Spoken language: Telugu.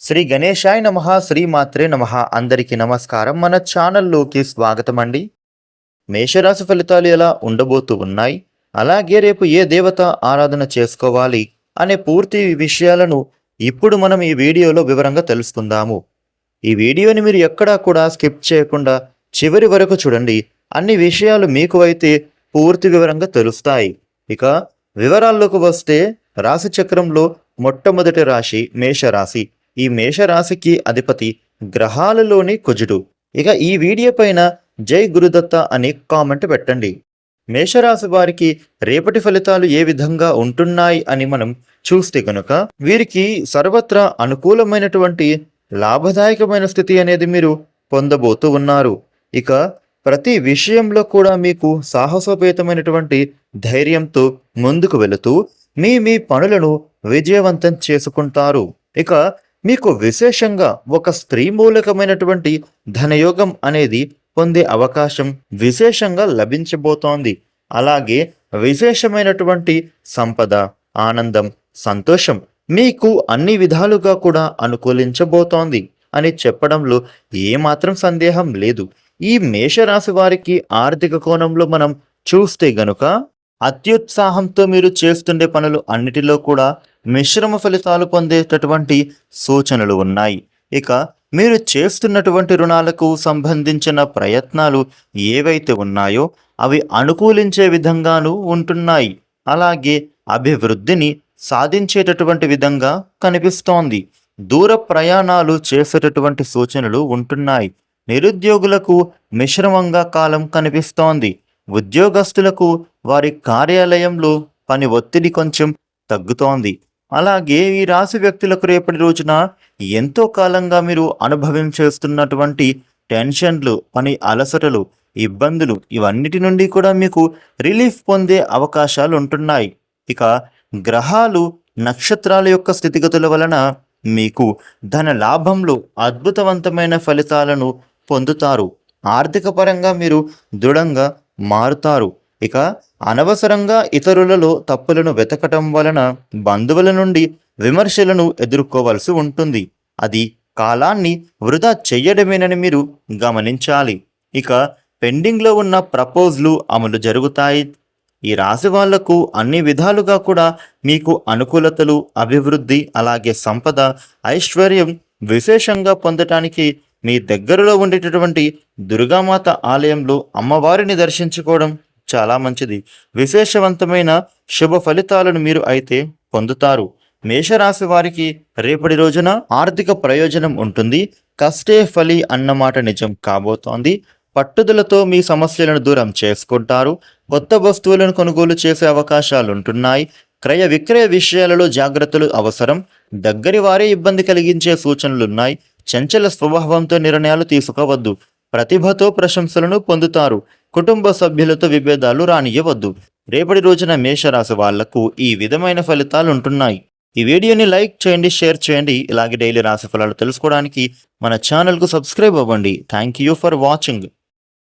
శ్రీ గణేశాయ నమః శ్రీమాత్రే నమః. అందరికీ నమస్కారం. మన ఛానల్లోకి స్వాగతం అండి. మేషరాశి ఫలితాలు ఎలా ఉండబోతూ ఉన్నాయి, అలాగే రేపు ఏ దేవత ఆరాధన చేసుకోవాలి అనే పూర్తి విషయాలను ఇప్పుడు మనం ఈ వీడియోలో వివరంగా తెలుసుకుందాము. ఈ వీడియోని మీరు ఎక్కడా కూడా స్కిప్ చేయకుండా చివరి వరకు చూడండి. అన్ని విషయాలు మీకు అయితే పూర్తి వివరంగా తెలుస్తాయి. ఇక వివరాల్లోకి వస్తే రాశి చక్రంలో మొట్టమొదటి రాశి మేషరాశి. ఈ మేషరాశికి అధిపతి గ్రహాలలోని కుజుడు. ఇక ఈ వీడియో పైన జై గురుదత్త అని కామెంట్ పెట్టండి. మేషరాశి వారికి రేపటి ఫలితాలు ఏ విధంగా ఉంటున్నాయి అని మనం చూస్తే కనుక వీరికి సర్వత్రా అనుకూలమైనటువంటి లాభదాయకమైన స్థితి అనేది మీరు పొందబోతూ ఉన్నారు. ఇక ప్రతి విషయంలో కూడా మీకు సాహసోపేతమైనటువంటి ధైర్యంతో ముందుకు వెళుతూ మీ పనులను విజయవంతం చేసుకుంటారు. ఇక మీకు విశేషంగా ఒక స్త్రీ మూలకమైనటువంటి ధనయోగం అనేది పొందే అవకాశం విశేషంగా లభించబోతోంది. అలాగే విశేషమైనటువంటి సంపద, ఆనందం, సంతోషం మీకు అన్ని విధాలుగా కూడా అనుకూలించబోతోంది అని చెప్పడంలో ఏమాత్రం సందేహం లేదు. ఈ మేషరాశి వారికి ఆర్థిక కోణంలో మనం చూస్తే గనుక అత్యుత్సాహంతో మీరు చేస్తుండే పనులు అన్నిటిలో కూడా మిశ్రమ ఫలితాలు పొందేటటువంటి సూచనలు ఉన్నాయి. ఇక మీరు చేస్తున్నటువంటి రుణాలకు సంబంధించిన ప్రయత్నాలు ఏవైతే ఉన్నాయో అవి అనుకూలించే విధంగానూ ఉంటున్నాయి. అలాగే అభివృద్ధిని సాధించేటటువంటి విధంగా కనిపిస్తోంది. దూర ప్రయాణాలు చేసేటటువంటి సూచనలు ఉంటున్నాయి. నిరుద్యోగులకు మిశ్రమంగా కాలం కనిపిస్తోంది. ఉద్యోగస్తులకు వారి కార్యాలయంలో పని ఒత్తిడి కొంచెం తగ్గుతోంది. అలాగే ఈ రాశి వ్యక్తులకు రేపటి రోజున ఎంతో కాలంగా మీరు అనుభవించేస్తున్నటువంటి టెన్షన్లు, పని అలసటలు, ఇబ్బందులు ఇవన్నిటి నుండి కూడా మీకు రిలీఫ్ పొందే అవకాశాలు ఉంటున్నాయి. ఇక గ్రహాలు, నక్షత్రాల యొక్క స్థితిగతుల వలన మీకు ధన లాభంలో అద్భుతవంతమైన ఫలితాలను పొందుతారు. ఆర్థిక పరంగా మీరు దృఢంగా మారుతారు. ఇక అనవసరంగా ఇతరులలో తప్పులను వెతకటం వలన బంధువుల నుండి విమర్శలను ఎదుర్కోవాల్సి ఉంటుంది. అది కాలాన్ని వృధా చెయ్యడమేనని మీరు గమనించాలి. ఇక పెండింగ్లో ఉన్న ప్రపోజల్లు అమలు జరుగుతాయి. ఈ రాశి వాళ్లకు అన్ని విధాలుగా కూడా మీకు అనుకూలతలు, అభివృద్ధి, అలాగే సంపద, ఐశ్వర్యం విశేషంగా పొందటానికి మీ దగ్గరలో ఉండేటటువంటి దుర్గామాత ఆలయంలో అమ్మవారిని దర్శించుకోవడం చాలా మంచిది. విశేషవంతమైన శుభ ఫలితాలను మీరు అయితే పొందుతారు. మేషరాశి వారికి రేపటి రోజున ఆర్థిక ప్రయోజనం ఉంటుంది. కష్టే ఫలి అన్నమాట నిజం కాబోతోంది. పట్టుదలతో మీ సమస్యలను దూరం చేసుకుంటారు. కొత్త వస్తువులను కొనుగోలు చేసే అవకాశాలు ఉంటున్నాయి. క్రయ విక్రయ విషయాలలో జాగ్రత్తలు అవసరం. దగ్గరి వారే ఇబ్బంది కలిగించే సూచనలున్నాయి. చంచల స్వభావంతో నిర్ణయాలు తీసుకోవద్దు. ప్రతిభతో ప్రశంసలను పొందుతారు. కుటుంబ సభ్యులతో విభేదాలు రానియవద్దు. రేపటి రోజున మేషరాశి వాళ్లకు ఈ విధమైన ఫలితాలు ఉంటున్నాయి. ఈ వీడియోని లైక్ చేయండి, షేర్ చేయండి. ఇలాగే డైలీ రాశి ఫలాలు తెలుసుకోవడానికి మన ఛానల్కు సబ్స్క్రైబ్ అవ్వండి. Thank you for watching.